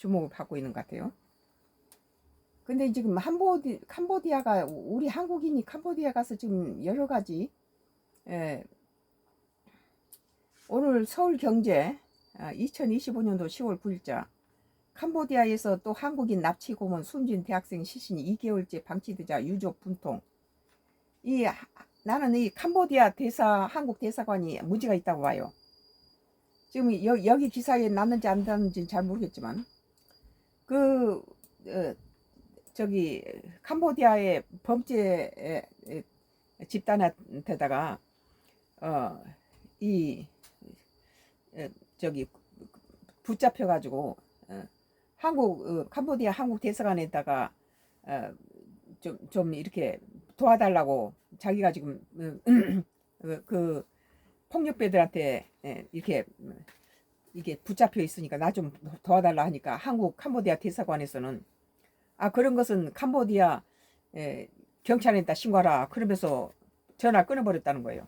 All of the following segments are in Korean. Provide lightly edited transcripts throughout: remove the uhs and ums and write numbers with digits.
주목을 받고 있는 것 같아요. 근데 지금 캄보디아가 우리 한국인이 캄보디아 가서 지금 여러 가지 오늘 서울경제 2025년도 10월 9일자 캄보디아에서 또 한국인 납치 고문 숨진 대학생 시신이 2개월째 방치되자 유족 분통. 나는 이 캄보디아 한국 대사관이 문제가 있다고 봐요. 지금 여기 기사에 났는지 안 났는지는 잘 모르겠지만 저기 캄보디아의 범죄 집단한테다가 저기 붙잡혀 가지고 캄보디아 한국 대사관에다가 좀 이렇게 도와달라고 자기가 지금 그 폭력배들한테 이게 붙잡혀 있으니까 나 좀 도와달라 하니까 캄보디아 대사관에서는 그런 것은 캄보디아 경찰에다 신고하라 그러면서 전화 끊어버렸다는 거예요.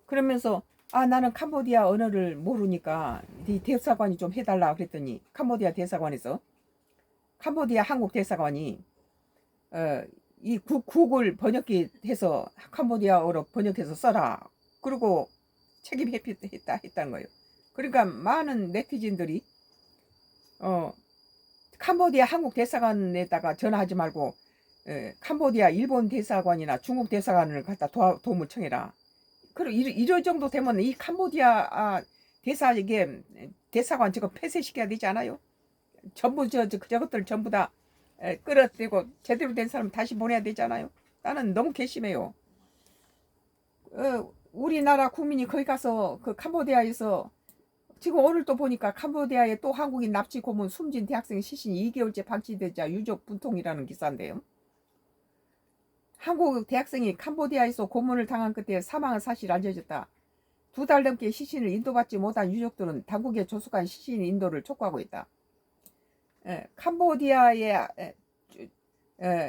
그러면서 나는 캄보디아 언어를 모르니까 네 대사관이 좀 해달라 그랬더니 캄보디아 대사관에서 캄보디아 한국 대사관이 이 국을 번역기 해서 캄보디아어로 번역해서 써라 그리고 책임 했다는 거예요. 그러니까 많은 네티즌들이 캄보디아 한국 대사관에다가 전화하지 말고 캄보디아 일본 대사관이나 중국 대사관을 갖다 도움을 청해라. 그리고 이럴 정도 되면 이 캄보디아 이게 대사관 저거 폐쇄시켜야 되지 않아요? 전부 저것들 전부 다 끌어들이고 제대로 된 사람 다시 보내야 되잖아요. 나는 너무 괘씸해요. 우리나라 국민이 거기 가서 그 캄보디아에서 지금 오늘 또 보니까 캄보디아에 또 한국인 납치 고문 숨진 대학생 시신이 2개월째 방치되자 유족 분통이라는 기사인데요. 한국 대학생이 캄보디아에서 고문을 당한 끝에 사망한 사실이 알려졌다. 2달 넘게 시신을 인도받지 못한 유족들은 당국에 조속한 시신 인도를 촉구하고 있다. 캄보디아의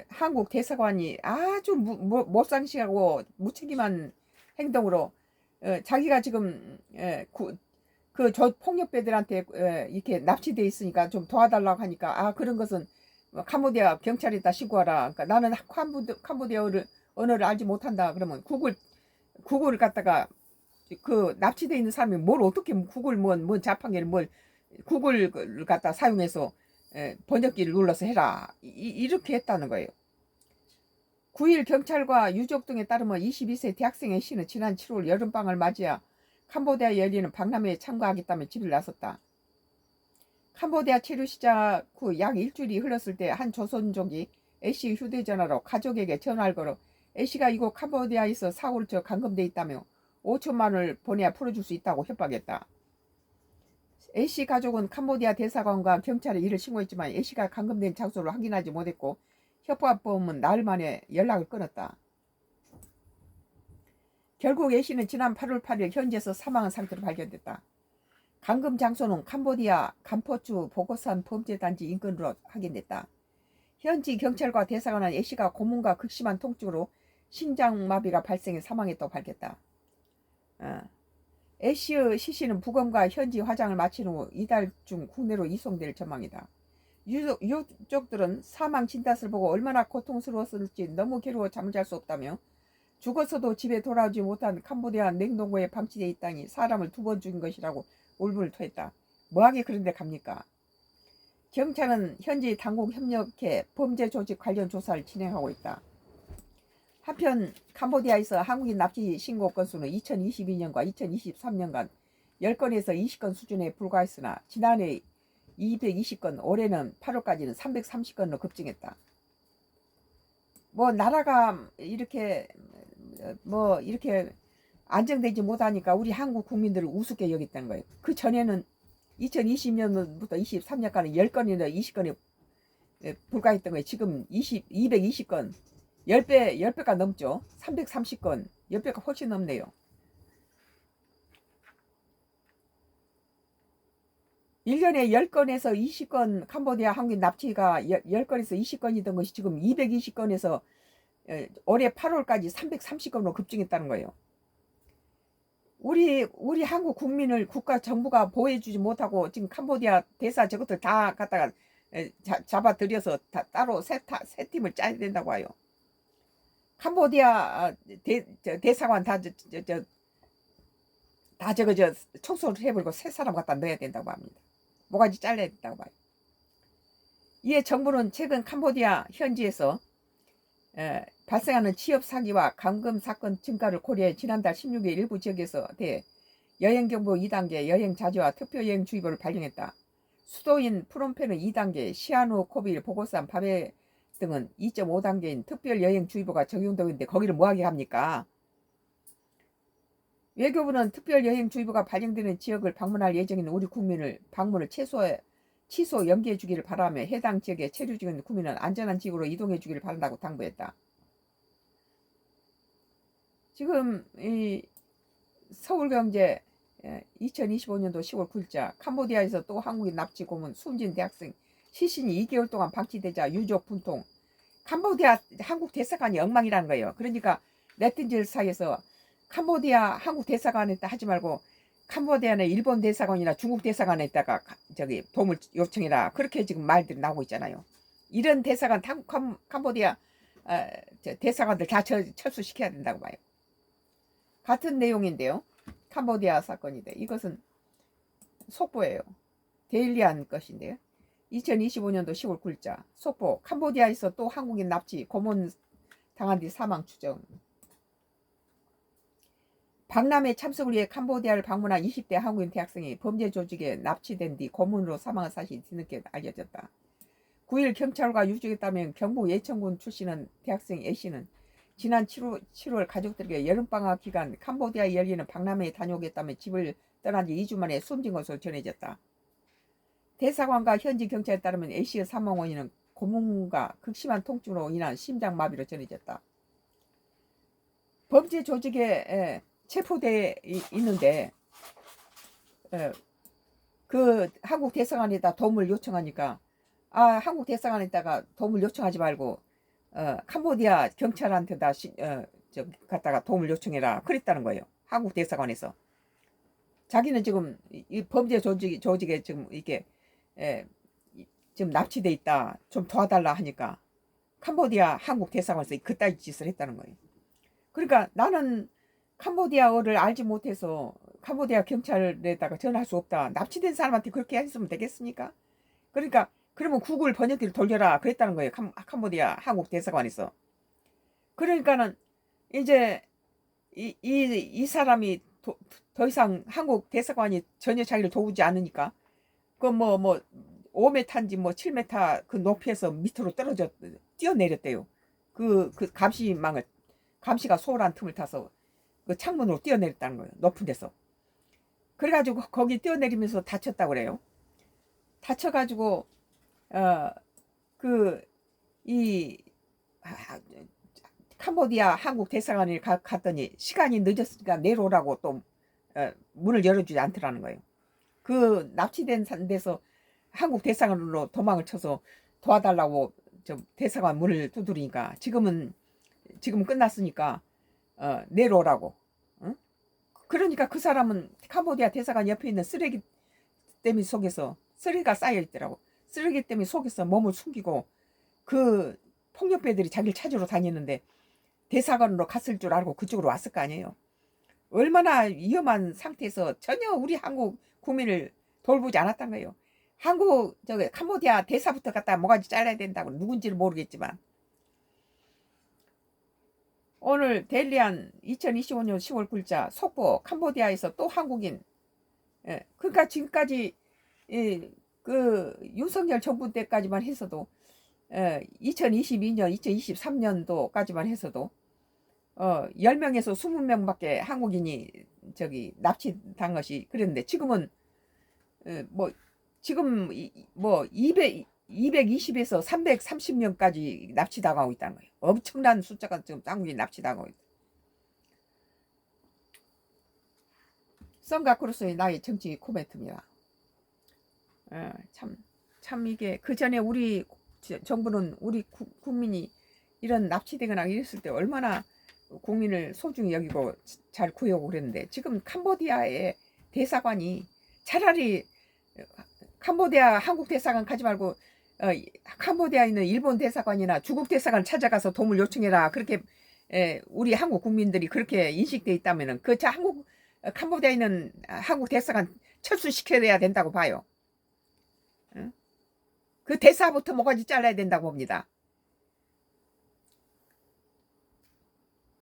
한국 대사관이 아주 못상식하고 무책임한 행동으로 자기가 지금 저 폭력배들한테 이렇게 납치돼 있으니까 좀 도와달라고 하니까 그런 것은 캄보디아 경찰에다 신고하라. 그러니까 나는 캄보디아 언어를 알지 못한다. 그러면 구글을 갖다가 그 납치돼 있는 사람이 뭘 어떻게 구글 뭔 자판기를 구글을 갖다 사용해서 번역기를 눌러서 해라. 이렇게 했다는 거예요. 9일 경찰과 유족 등에 따르면 22세 대학생 A씨는 지난 7월 여름방을 맞이하 캄보디아에 열리는 박람회에 참가하겠다며 집을 나섰다. 캄보디아 체류 시작 후 약 일주일이 흘렀을 때 한 조선족이 A씨 휴대전화로 가족에게 전화를 걸어 A씨가 이곳 캄보디아에서 사고를 쳐 감금돼 있다며 5천만 원을 보내야 풀어줄 수 있다고 협박했다. A씨 가족은 캄보디아 대사관과 경찰에 이를 신고했지만 A씨가 감금된 장소를 확인하지 못했고 협박범은 나흘 만에 연락을 끊었다. 결국 A씨는 지난 8월 8일 현지에서 사망한 상태로 발견됐다. 감금 장소는 캄보디아 간포주 보고산 범죄단지 인근으로 확인됐다. 현지 경찰과 대사관은 A씨가 고문과 극심한 통증으로 심장마비가 발생해 사망했다고 밝혔다. A씨의 시신은 부검과 현지 화장을 마친 후 이달 중 국내로 이송될 전망이다. 유족들은 사망 진단을 보고 얼마나 고통스러웠을지 너무 괴로워 잠을 잘 수 없다며 죽어서도 집에 돌아오지 못한 캄보디아 냉동고에 방치되어 있다니 사람을 2번 죽인 것이라고 울분을 토했다. 뭐하게 그런 데 갑니까? 경찰은 현지 당국 협력해 범죄 조직 관련 조사를 진행하고 있다. 한편 캄보디아에서 한국인 납치 신고 건수는 2022년과 2023년간 10건에서 20건 수준에 불과했으나 지난해 220건, 올해는 8월까지는 330건으로 급증했다. 나라가 이렇게 안정되지 못하니까 우리 한국 국민들을 우습게 여겼다는 거예요. 그 전에는 2020년부터 23년까지 10건이나 20건이 불과했던 거예요. 지금 220건, 10배가 넘죠. 330건, 10배가 훨씬 넘네요. 1년에 10건에서 20건 캄보디아 한국인 납치가 10건에서 20건이던 것이 지금 220건에서 올해 8월까지 330건으로 급증했다는 거예요. 우리 한국 국민을 국가 정부가 보호해주지 못하고 지금 캄보디아 대사 저것들 다 갖다가 잡아들여서 따로 새 팀을 짜야 된다고 해요. 캄보디아 대사관 다 청소를 해버리고 새 사람 갖다 넣어야 된다고 합니다. 모가지 잘라야 된다고 봐요. 이에 정부는 최근 캄보디아 현지에서 발생하는 취업 사기와 감금 사건 증가를 고려해 지난달 16일 일부 지역에서 여행경보 2단계 여행 자제와 특별여행주의보를 발령했다. 수도인 프놈펜은 2단계, 시아누코빌, 보고산, 바베 등은 2.5단계인 특별여행주의보가 적용되고 있는데 거기를 뭐하게 합니까? 외교부는 특별여행주의보가 발령되는 지역을 방문할 예정인 우리 국민을 방문을 취소 연기해 주기를 바라며 해당 지역에 체류 중인 국민은 안전한 지역으로 이동해 주기를 바란다고 당부했다. 지금 이 서울경제 2025년도 10월 9일자 캄보디아에서 또 한국인 납치 고문 숨진 대학생 시신이 2개월 동안 방치되자 유족 분통. 캄보디아 한국 대사관이 엉망이라는 거예요. 그러니까 네티즌 사이에서 캄보디아 한국 대사관에 하지 말고 캄보디아는 일본 대사관이나 중국 대사관에 있다가 도움을 요청해라. 그렇게 지금 말들이 나오고 있잖아요. 이런 대사관 캄보디아 대사관들 다 철수시켜야 된다고 봐요. 같은 내용인데요. 캄보디아 사건인데 이것은 속보예요. 데일리한 것인데요. 2025년도 10월 9일자 속보. 캄보디아에서 또 한국인 납치 고문 당한 뒤 사망 추정. 박람회 참석을 위해 캄보디아를 방문한 20대 한국인 대학생이 범죄 조직에 납치된 뒤 고문으로 사망한 사실이 뒤늦게 알려졌다. 9일 경찰과 유족에 따르면 경북 예천군 출신은 대학생 A씨는 지난 7월 가족들에게 여름방학 기간 캄보디아에 열리는 박람회에 다녀오겠다며 집을 떠난 지 2주 만에 숨진 것으로 전해졌다. 대사관과 현지 경찰에 따르면 A씨의 사망 원인은 고문과 극심한 통증으로 인한 심장마비로 전해졌다. 범죄 조직에 체포되어 있는데 그 한국 대사관에다 도움을 요청하니까 한국 대사관에다가 도움을 요청하지 말고 캄보디아 경찰한테다 갖다가 도움을 요청해라 그랬다는 거예요. 한국 대사관에서. 자기는 지금 이 범죄 조직에 지금 이게 지금 납치돼 있다. 좀 도와달라 하니까 캄보디아 한국 대사관에서 그따위 짓을 했다는 거예요. 그러니까 나는 캄보디아어를 알지 못해서 캄보디아 경찰에다가 전화할 수 없다. 납치된 사람한테 그렇게 했으면 되겠습니까? 그러니까 그러면 구글 번역기를 돌려라 그랬다는 거예요. 캄보디아 한국 대사관에서. 그러니까는 이제 이 사람이 더 이상 한국 대사관이 전혀 자기를 도우지 않으니까 그 5m인지 7m 그 높이에서 밑으로 떨어져 뛰어내렸대요. 그 감시가 소홀한 틈을 타서 그 창문으로 뛰어내렸다는 거예요. 높은 데서. 그래가지고 거기 뛰어내리면서 다쳤다고 그래요. 다쳐가지고 캄보디아 한국 대사관에 갔더니 시간이 늦었으니까 내려오라고 또 문을 열어주지 않더라는 거예요. 그 납치된 데서 한국 대사관으로 도망을 쳐서 도와달라고 대사관 문을 두드리니까 지금은 끝났으니까 내려오라고. 응? 그러니까 그 사람은 캄보디아 대사관 옆에 있는 쓰레기 더미 속에서 쓰레기가 쌓여 있더라고. 쓰레기 더미 속에서 몸을 숨기고 그 폭력배들이 자기를 찾으러 다니는데 대사관으로 갔을 줄 알고 그쪽으로 왔을 거 아니에요. 얼마나 위험한 상태에서 전혀 우리 한국 국민을 돌보지 않았단 거예요. 캄보디아 대사부터 갖다 모가지 잘라야 된다고. 누군지를 모르겠지만 오늘 데일리한 2025년 10월 9일자 속보. 캄보디아에서 또 한국인. 그러니까 지금까지 그 윤석열 정부 때까지만 해서도 2022년 2023년도까지만 해서도 10명에서 20명밖에 한국인이 납치된 것이 그랬는데 지금은 지금 220에서 330명까지 납치당하고 있다는 거예요. 엄청난 숫자가 지금 한국인이 납치당하고 있다. 썬가크루스의 나의 정치 코멘트입니다. 참 이게 그 전에 우리 정부는 우리 국민이 이런 납치되거나 이랬을 때 얼마나 국민을 소중히 여기고 잘 구해오고 그랬는데 지금 캄보디아의 대사관이 차라리 캄보디아 한국 대사관 가지 말고 캄보디아에 있는 일본 대사관이나 중국 대사관 찾아가서 도움을 요청해라. 그렇게 우리 한국 국민들이 그렇게 인식돼 있다면은 캄보디아에 있는 한국 대사관 철수시켜야 된다고 봐요. 응? 그 대사부터 모가지 잘라야 된다고 봅니다.